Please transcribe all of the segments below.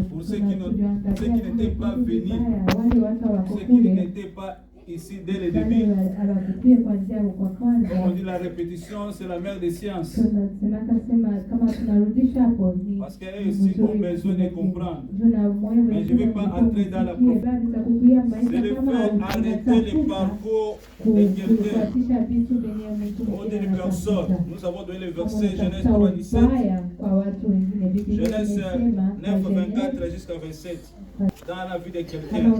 pour ceux qui n'étaient pas venus, ceux qui n'étaient pas ici dès le début. Comme on dit, la répétition, c'est la mère des sciences. Parce qu'elles aussi ont besoin de comprendre. Mais je ne vais pas entrer dans la prophétie. C'est le fait arrêter le parcours de quelqu'un ou d'une personne. Nous avons donné le verset Genèse 3, 17. Genèse 9, 24 jusqu'à 27. Dans la vie de quelqu'un.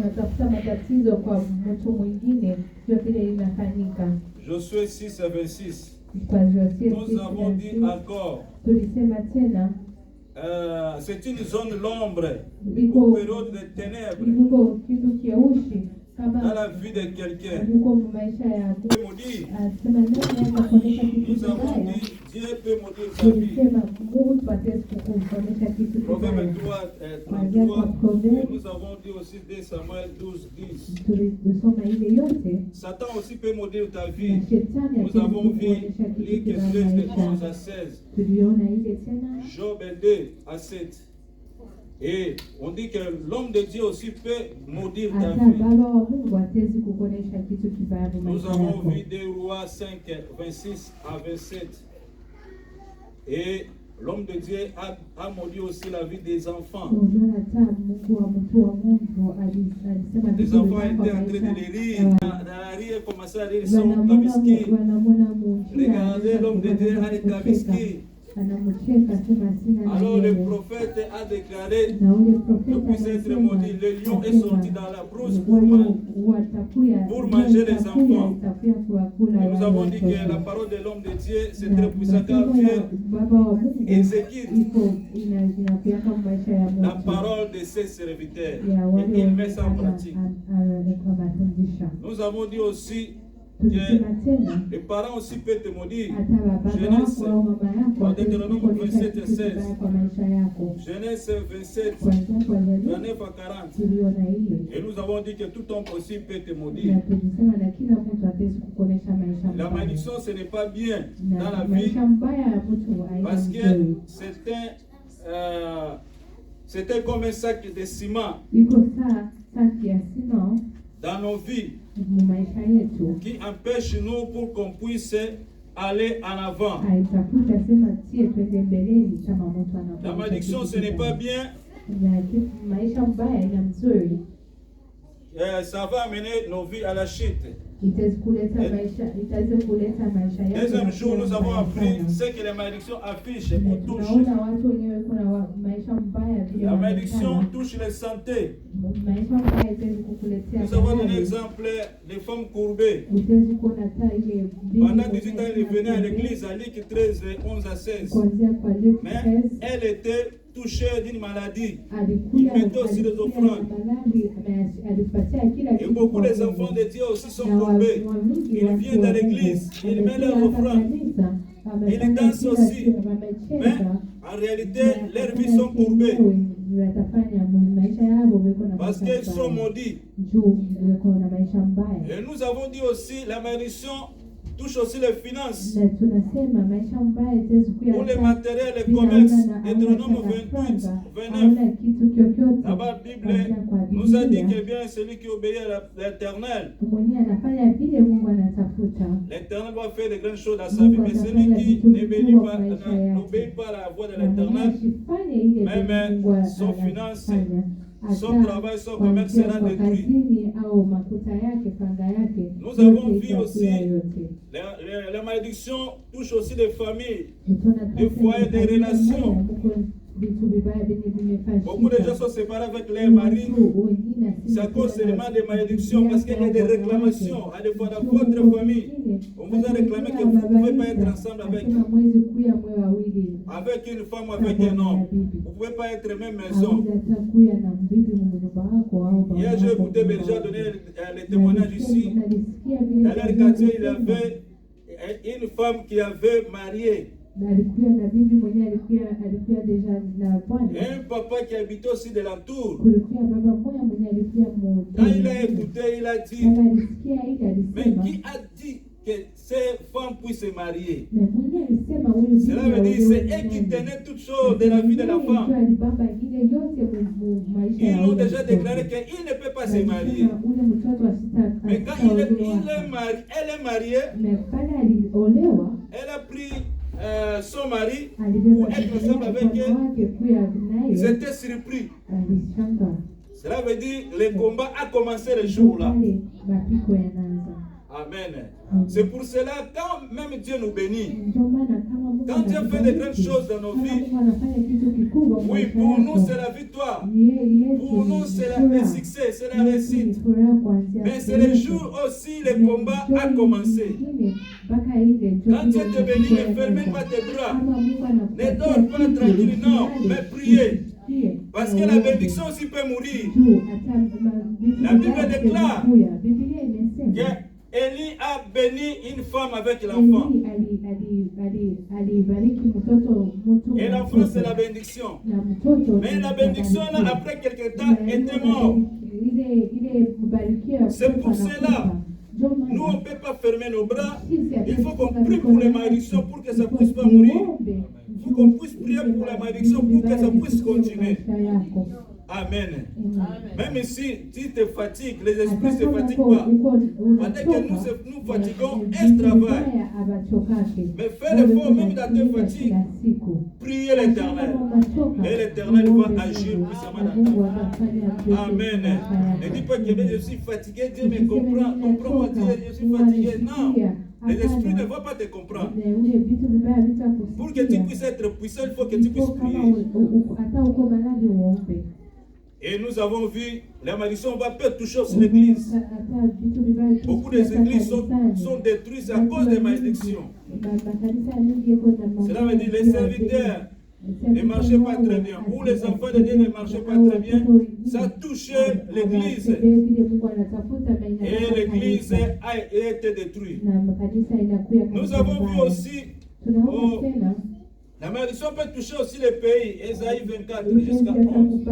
Josué 6 à 26. Nous avons dit encore. C'est une zone l'ombre, une période de ténèbres dans la vie de quelqu'un. Nous avons dit, Dieu peut maudire ta vie. Proverbe 3, 33. Et nous avons dit aussi 2 Samuel 12, 10. Satan aussi peut maudire ta vie. Nous avons vu Luc 13 de 11 à 16. Job 2 à 7. Et on dit que l'homme de Dieu aussi peut maudire ta vie. Nous avons vu 2 Rois 5, 26 à 27. Et l'homme de Dieu a maudit aussi la vie des enfants. Les enfants étaient en train de les rire. Dans la rire, commençaient à rire, ils sont Tabiski. Regardez, l'homme de Dieu a été Tabiski. Alors le prophète a déclaré que puisse être maudit. Le lion est sorti dans la brousse pour manger les enfants. Et nous avons dit que la parole de l'homme de Dieu, c'est très puissant. Car Dieu exécute la parole de ses serviteurs. Et il met ça en pratique. Nous avons dit aussi que les parents aussi peuvent te maudire. Genèse, Deutéronome 27 et 16. Genèse 27, 29 à 40. Et nous avons dit que tout homme aussi peut te maudire. La malédiction, ce n'est pas bien dans la vie. Parce que c'était comme un sac de ciment dans nos vies, qui empêche nous pour qu'on puisse aller en avant. La malédiction, ce n'est pas bien. Ça va amener nos vies à la chute. Deuxième jour, nous avons appris ce que la malédiction affiche ou touche. La malédiction touche les santé. Nous avons un exemple des femmes courbées. Pendant 18 ans, elle venait à l'église à Luc 13, 11 à 16. Mais elle était touchée d'une maladie. Il mettait aussi des offrandes. Et beaucoup des enfants de Dieu aussi sont courbés. Ils viennent dans l'église, ils mettent leurs offrandes. Ils dansent aussi. Mais en réalité, leurs vies sont courbées. Parce qu'ils sont maudits. Et nous avons dit aussi, la malédiction touche aussi les finances. Pour les matériels, les commerces. Deutéronome 28, 29. Là-bas, la Bible nous a dit que bien celui qui obéit à l'Éternel, l'Éternel va faire de grandes choses à sa vie. Mais celui qui n'obéit pas à la voix de l'Éternel, même son finance, son travail, son commerce sera détruit. Nous avons vu aussi la malédiction touche aussi les familles, les foyers, des relations. Beaucoup de gens sont séparés avec leurs maris. C'est à cause seulement des malédictions, parce qu'il y a des réclamations. À des fois dans votre famille, on vous a réclamé que vous ne pouvez pas être ensemble avec une femme ou avec un homme. Vous ne pouvez pas être même maison. Hier, j'ai écouté Berger donner les témoignages ici. Dans leur quartier, il y avait une femme qui avait marié un papa qui habitait aussi de l'entour. Quand il a écouté, il a dit, mais qui a dit que ces femmes puissent se marier. Cela veut dire que c'est eux qui tenaient toutes choses de la vie de la femme. Ils ont déjà déclaré qu'il ne peut pas se marier. Mais quand elle est mariée, elle a pris son mari pour être ensemble avec elle. Ils étaient surpris. Cela veut dire que le combat a commencé le jour-là. Amen. C'est pour cela, quand même Dieu nous bénit, quand Dieu fait de grandes choses dans nos vies, oui, pour nous c'est la victoire, pour nous c'est le succès, c'est la réussite. Mais c'est le jour aussi le combat a commencé. Quand Dieu te bénit, ne fermez pas tes bras, ne dors pas tranquille, non, mais priez. Parce que la bénédiction aussi peut mourir. La Bible déclare que Élie a béni une femme avec l'enfant. Et l'enfant c'est la bénédiction. Mais la bénédiction là, après quelque temps, était mort. C'est pour cela, nous on ne peut pas fermer nos bras. Il faut qu'on prie pour les malédictions pour que ça ne puisse pas mourir. Il faut qu'on puisse prier pour la malédiction pour que ça puisse continuer. Amen. Même si tu te fatigues, les esprits ne se fatiguent pas. Pendant que nous fatiguons, elles travaillent. Mais fais l'effort même dans tes fatigues. Priez l'Éternel. Et l'Éternel va agir puissamment dans ta vie. Amen. Ne dis pas que je suis fatigué, Dieu me comprend. Comprends-moi, Dieu, je suis fatigué. Non. Les esprits ne vont pas te comprendre. Pour que tu puisses être puissant, il faut que tu puisses prier. Et nous avons vu, la malédiction va pas toucher aussi l'église. Beaucoup des églises sont détruites à cause des malédictions. Cela veut dire que les serviteurs ne marchaient pas très bien, ou les enfants de Dieu ne marchaient pas très bien. Ça touchait l'église. Et l'église a été détruite. Nous avons vu aussi, la malédiction peut toucher aussi les pays. Ésaïe 24 jusqu'à 11.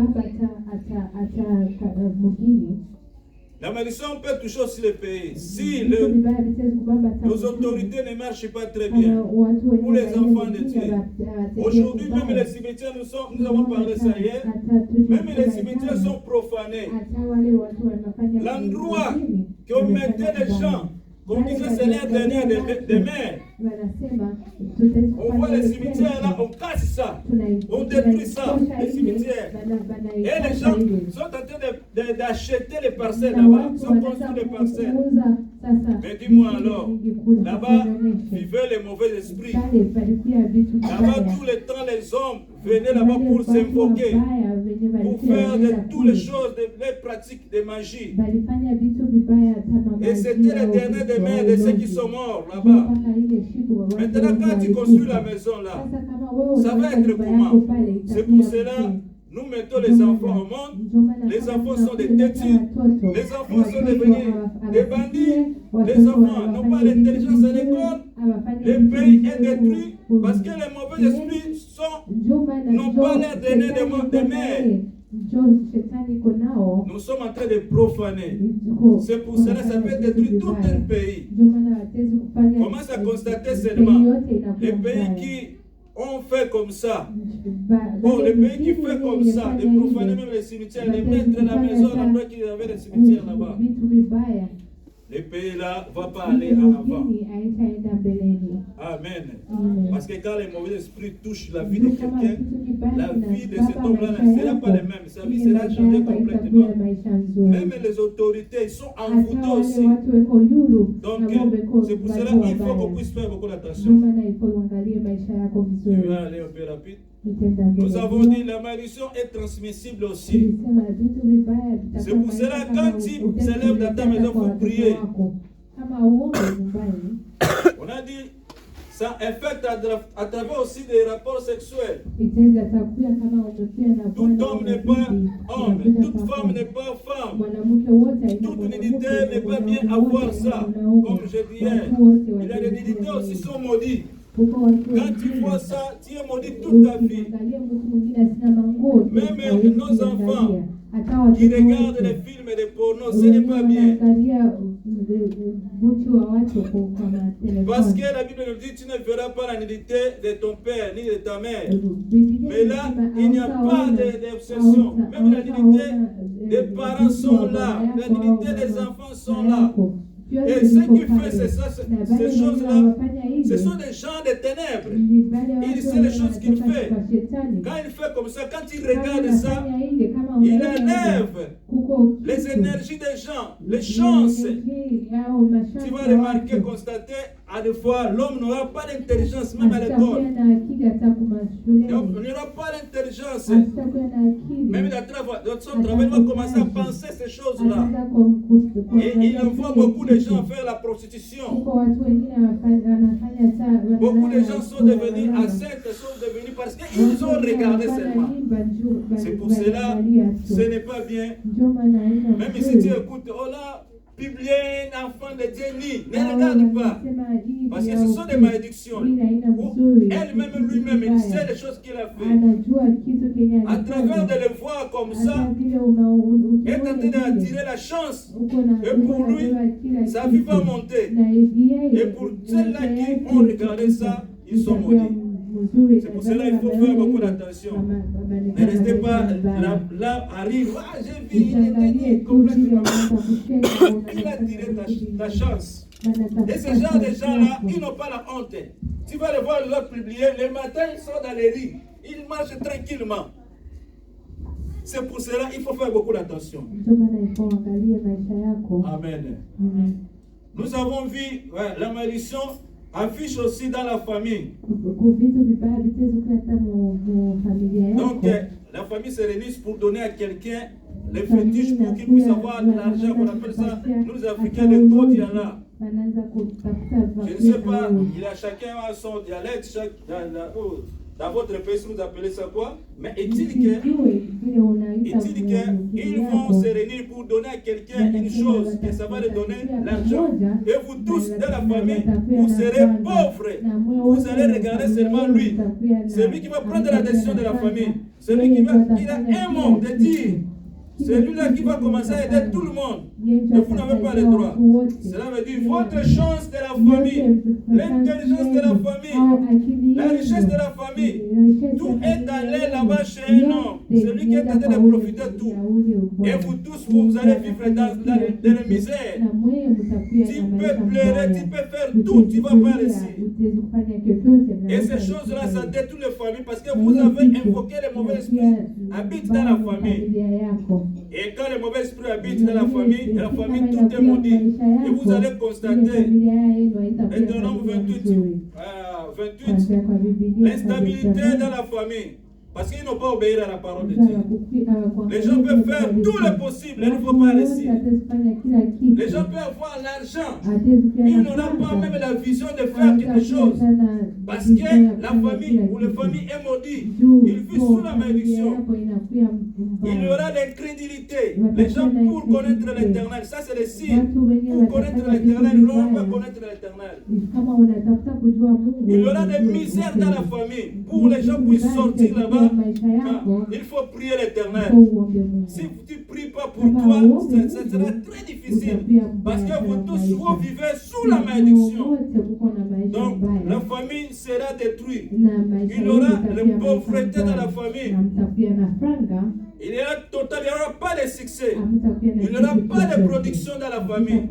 La malédiction peut toucher aussi les pays. Si nos autorités ne marchent pas très bien pour les enfants de Dieu. Aujourd'hui, même les cimetières, nous avons parlé ça hier, même les cimetières sont profanés. L'endroit qu'on mettait les gens, qu'on disait c'est l'air dernier des mers. On voit les cimetières là, on casse ça, on détruit ça, les cimetières. Et les gens sont en train d'acheter les parcelles là-bas, sont construits les parcelles. Mais dis-moi alors, là-bas vivaient les mauvais esprits. Là-bas tout le temps les hommes venaient là-bas pour s'invoquer, pour faire de toutes les choses, les pratiques de magie. Et c'était les derniers des mères de ceux qui sont morts là-bas. Maintenant, quand tu construis la maison là, ça va être comment? C'est pour cela, nous mettons les enfants au monde. Les enfants sont des têtus. Les enfants sont devenus des bandits. Les enfants n'ont pas l'intelligence à l'école. Le pays est détruit parce que les mauvais esprits n'ont pas l'air d'aînés des mères. Nous sommes en train de profaner. C'est pour cela que ça peut détruire tout un pays. Commence à constater seulement les pays qui ont fait comme ça. Bon, les pays qui font comme ça, de profaner même les cimetières, de mettre la maison là-bas qu'il y avait les cimetières là-bas. Les pays là ne vont pas aller en avant. Amen. Parce que quand les mauvais esprits touchent la vie de quelqu'un, la vie de cet homme-là ne sera pas la même. Sa vie sera changée complètement. Même les autorités sont envoûtées aussi. Donc, c'est pour cela qu'il faut qu'on puisse faire beaucoup d'attention. Je vais aller un peu rapide. Nous avons dit que la malédiction est transmissible aussi. C'est pour cela que quand tu s'élèves dans ta maison, il faut prier. On a dit ça affecte à travers aussi des rapports sexuels. Tout homme n'est pas homme, toute femme n'est pas femme. Toute nudité n'est pas bien avoir ça. Comme je dis hier, il y a des nudités aussi qui sont maudites. Quand tu vois ça, tu es maudit toute ta vie. Même nos enfants, qui regardent les films et les pornos, ce n'est pas bien. Parce que la Bible nous dit, tu ne verras pas la nudité de ton père ni de ta mère. Mais là, il n'y a pas d'obsession. Même la nudité des parents sont là. La nudité des enfants sont là. Et ce qu'il fait, c'est ça, ces choses-là, ce sont des gens de ténèbres. Il sait les choses qu'il fait. Quand il fait comme ça, quand il regarde ça, il enlève les énergies des gens, les chances. Tu vas remarquer, constater, à des fois, l'homme n'aura pas d'intelligence, même à l'école. Il n'aura pas d'intelligence. Même dans son travail, il va commencer à penser ces choses-là. Et il envoie beaucoup de gens faire la prostitution. Beaucoup de gens sont devenus ascètes, sont devenus parce qu'ils ont regardé seulement. C'est pour cela, ce n'est pas bien. Même si tu écoutes, oh là, publier un enfant de Dieu, ne regarde pas. Parce que ce sont des malédictions. Elle-même, lui-même, il sait les choses qu'il a fait. À travers de le voir comme ça, il est en train d'attirer la chance. Et pour lui, sa vie va monter. Et pour ceux-là qui ont regardé ça, ils sont maudits. C'est pour cela qu'il faut faire beaucoup d'attention. Ne restez pas là, arrive. Ah, j'ai vu, il était complètement. Il a tiré ta chance. Et ces gens de gens-là, ils n'ont pas la honte. Tu vas les voir l'autre publier. Le matin, ils sont dans les rues. Ils marchent tranquillement. C'est pour cela qu'il faut faire beaucoup d'attention. Amen. Nous avons vu la malédiction affiche aussi dans la famille. Donc, la famille se réunit pour donner à quelqu'un les fétiches pour qu'il puisse avoir de l'argent. On appelle ça, nous Africains, le Kodiala. Je ne sais pas, chacun a son dialecte, dans votre pays, vous appelez ça quoi? Mais est-il qu'ils vont se réunir pour donner à quelqu'un une chose, et ça va lui donner l'argent. Et vous tous, dans la famille, vous serez pauvres. Vous allez regarder seulement lui. C'est lui qui va prendre la décision de la famille. C'est lui qui a un mot de dire. C'est lui-là qui va commencer à aider tout le monde. Et vous n'avez pas le droit. Cela veut dire votre chance de la famille, l'intelligence de la famille, la richesse de la famille. Tout est allé là-bas chez un homme. C'est lui qui est en train de profiter de tout. Et vous tous, vous allez vivre dans la misère. Tu peux pleurer, tu peux faire tout, tu vas pas réussir. Et ces choses-là, ça détruit les familles parce que vous avez invoqué les mauvais esprits habitent dans la famille. Et quand les mauvais esprits habitent dans la famille tout est maudit. Et vous allez constater, Deutéronome 28, l'instabilité dans la famille. Parce qu'ils n'ont pas obéi à la parole de Dieu. Les gens peuvent faire tout le possible, il ne faut pas réussir. Les gens peuvent avoir l'argent, ils n'auront pas même la vision de faire quelque chose. Parce que la famille ou la famille est maudite. Il vit sous la malédiction. Il y aura l'incrédulité. Les gens pour connaître l'éternel, ça c'est le signe. Pour connaître l'éternel, ils ne vont pas connaître l'éternel. Il y aura des misères dans la famille. Pour les gens puissent sortir là-bas, il faut prier l'éternel. Si tu ne pries pas pour toi, ça sera très difficile. Parce que vous tous, vous vivez sous la malédiction. Donc, la famille sera détruite. Il y aura la pauvreté dans la famille. Il n'y aura pas de succès. Il n'y aura pas de production dans la famille.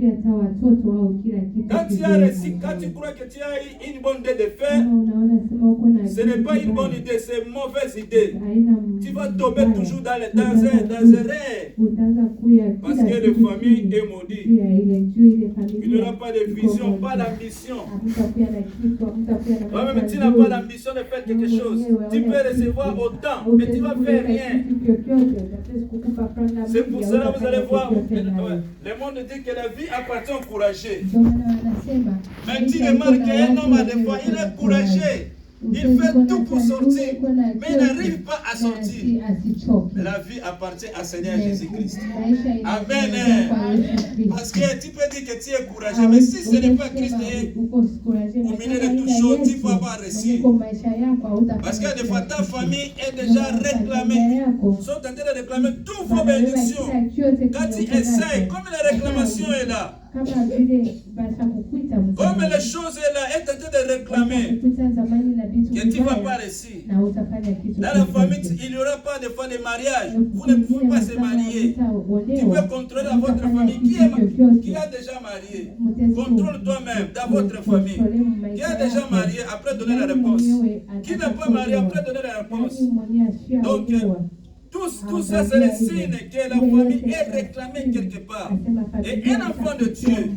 Quand tu crois que tu as une bonne idée de faire, ce n'est pas une bonne idée, c'est une mauvaise idée. Tu vas tomber toujours dans un rêve. Parce que la famille est maudite. Il n'y aura pas de vision, pas d'ambition. Même tu n'as pas l'ambition de faire quelque chose. Tu peux recevoir autant, mais tu ne vas faire rien. C'est pour cela que vous allez voir, le monde dit que la vie appartient aux courageux. Mais tu remarques qu'un homme, à des fois, il est courageux. Il fait tout pour sortir, mais il n'arrive pas à sortir. La vie appartient à Seigneur Jésus-Christ. Amen. Parce que tu peux dire que tu es courageux, mais si ce n'est pas Christ au milieu de toutes choses, tu ne peux pas réussir. Parce que des fois, ta famille est déjà réclamée, sont en train de réclamer toutes vos bénédictions. Quand tu essaies, comme la réclamation est là, comme les choses est là, est en train de réclamer que tu ne vas pas réussir. Dans la famille, il n'y aura pas de fois de mariage. Vous ne pouvez pas se marier. Tu peux contrôler dans votre famille qui a déjà marié. Contrôle toi-même dans votre famille. Qui a déjà marié, après donner la réponse. Qui n'a pas marié, après donner la réponse. Donc, tout ça, c'est le signe que la famille est réclamée quelque part. Et un enfant de Dieu,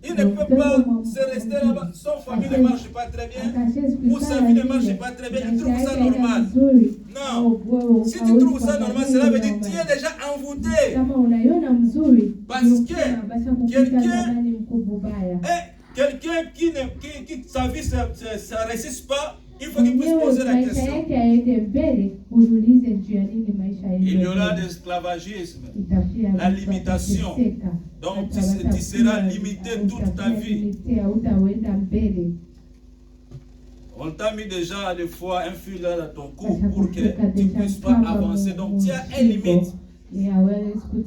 il ne peut pas se rester là-bas. Son famille ne marche pas très bien, ou sa vie ne marche pas très bien. Il trouve ça normal. Non. Si tu trouves ça normal, cela veut dire que tu es déjà envoûté. Parce que quelqu'un qui sa vie ne résiste pas, il faut qu'il puisse poser la question. Il y aura de l'esclavagisme, la limitation. Donc tu seras limité toute ta vie. On t'a mis déjà des fois un fil dans ton cou pour que tu ne puisses pas avancer. Donc tu as une limite.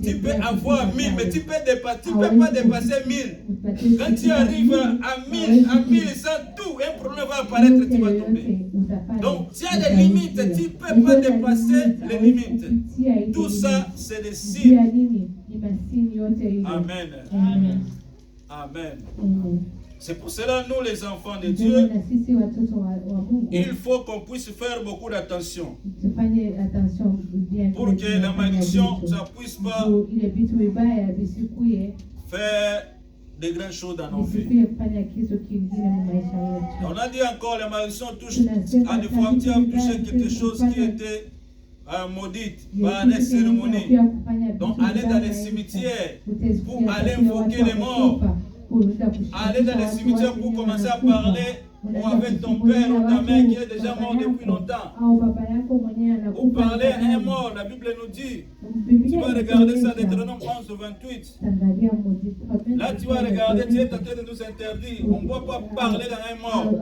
Tu peux avoir 1000, mais tu peux pas dépasser 1000. Quand tu arrives à 1000, à 1100, tout, un problème va apparaître, tu vas tomber. Donc, tu as des limites, tu ne peux pas dépasser les limites. Tout ça, c'est des signes. Amen. Amen. C'est pour cela, nous les enfants de Dieu, il faut qu'on puisse faire beaucoup d'attention pour que la malédiction ne puisse pas faire de grandes choses dans nos vies. On a dit encore, la malédiction touche, à des fois tu as touché quelque chose qui était maudite par les cérémonies. Donc allez dans les cimetières pour aller invoquer les morts. Aller dans les cimetières pour commencer à parler ou avec ton père ou ta mère qui est déjà mort depuis longtemps. Ou parler à un mort, la Bible nous dit. Tu vas regarder ça, Deutéronome 11-28. Là, tu vas regarder, tu es tenté de nous interdire. On ne doit pas parler à un mort.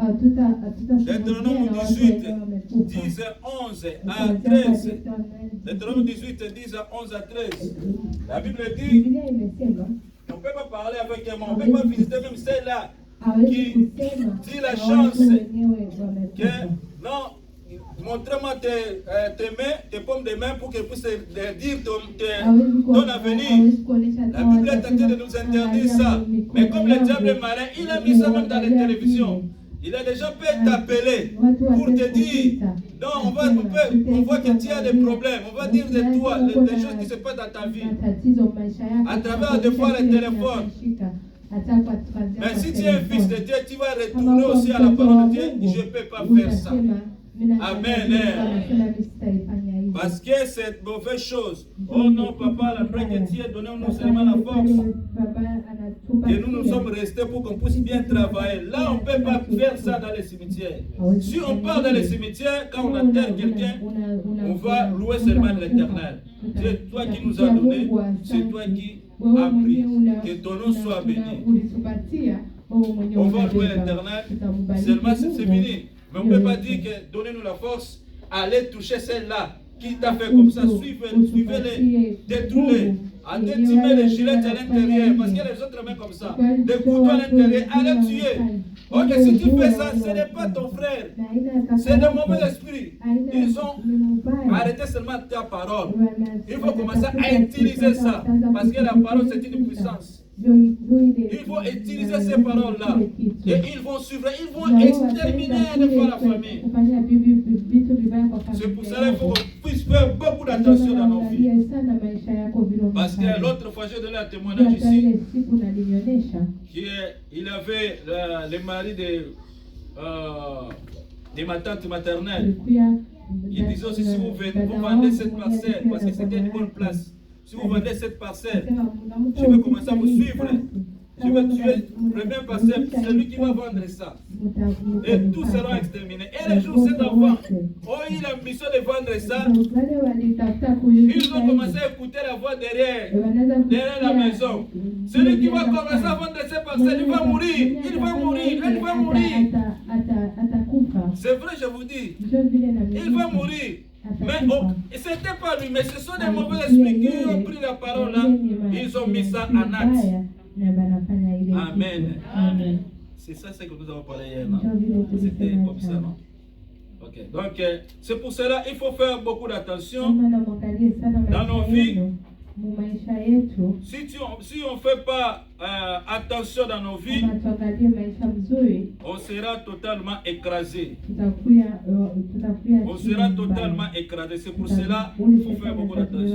Deutéronome 18, 10, 11 à 13. Deutéronome 18, 10 à 11 à 13. La Bible dit. On ne peut pas parler avec un mort, on ne peut pas visiter même celle-là qui dit la chance que non, montre-moi tes mains, tes paumes de main pour qu'elle puisse dire ton avenir. La Bible est en train de nous interdire ça. Mais comme le diable est malin, il a mis ça même dans les télévisions. Il a déjà pu t'appeler pour te dire, non, on voit que tu as des problèmes, on va dire de toi, des choses qui se passent dans ta vie, à travers des fois les téléphones. Mais si tu es un fils de Dieu, tu vas retourner aussi à la parole de Dieu, je ne peux pas faire ça. Amen. Parce que c'est une mauvaise chose. Oh non, papa, après que tu aies donné nous seulement la force. Et nous sommes restés pour qu'on puisse bien travailler. Là, on ne peut pas faire ça dans les cimetières. Si on part dans les cimetières, quand on enterre quelqu'un, on va louer seulement l'Éternel. C'est toi qui nous as donné, c'est toi qui as pris. Que ton nom soit béni. On va louer l'Éternel. Seulement, c'est fini. Mais on ne peut pas dire que donnez-nous la force, allez toucher celle-là qui t'a fait comme ça, suivez-les, détruisez-les, allez les gilettes à l'intérieur, parce qu'il y a les autres mains comme ça, des couteaux à l'intérieur, allez tuer. Ok, si tu fais ça, ce n'est pas ton frère, c'est le mauvais esprit. Ils ont arrêté seulement ta parole. Il faut commencer à utiliser ça, parce que la parole c'est une puissance. Il faut utiliser ces paroles-là. Et ils vont suivre, ils vont exterminer une fois la famille. C'est pour cela qu'il faut qu'on puisse faire beaucoup d'attention dans nos vies. Parce que l'autre fois, j'ai donné un témoignage ici. Il avait le mari de ma tante maternelle. Il disait aussi, si vous vendez cette parcelle, parce que c'était une bonne place. Si vous vendez cette parcelle, je vais commencer à vous suivre. Je vais tuer le même pasteur, c'est lui qui va vendre ça. Et tous seront exterminés. Et les jours, ces enfants ont eu l'ambition de vendre ça. Ils ont commencé à écouter la voix derrière la maison. Celui qui va commencer à vendre ces parcelles, il va mourir. Il va mourir. Il va mourir. C'est vrai, je vous dis. Il va mourir. Mais ce n'était pas lui, mais ce sont des mauvais esprits qui ont pris la parole là. Ils ont mis ça en acte. Amen. C'est ça ce que nous avons parlé hier, non? C'était comme ça, non? Ok. Donc, c'est pour cela qu'il faut faire beaucoup d'attention dans nos vies. Si on ne fait pas attention dans nos vies, on sera totalement écrasé. On sera totalement écrasé. C'est pour cela qu'il faut faire beaucoup d'attention.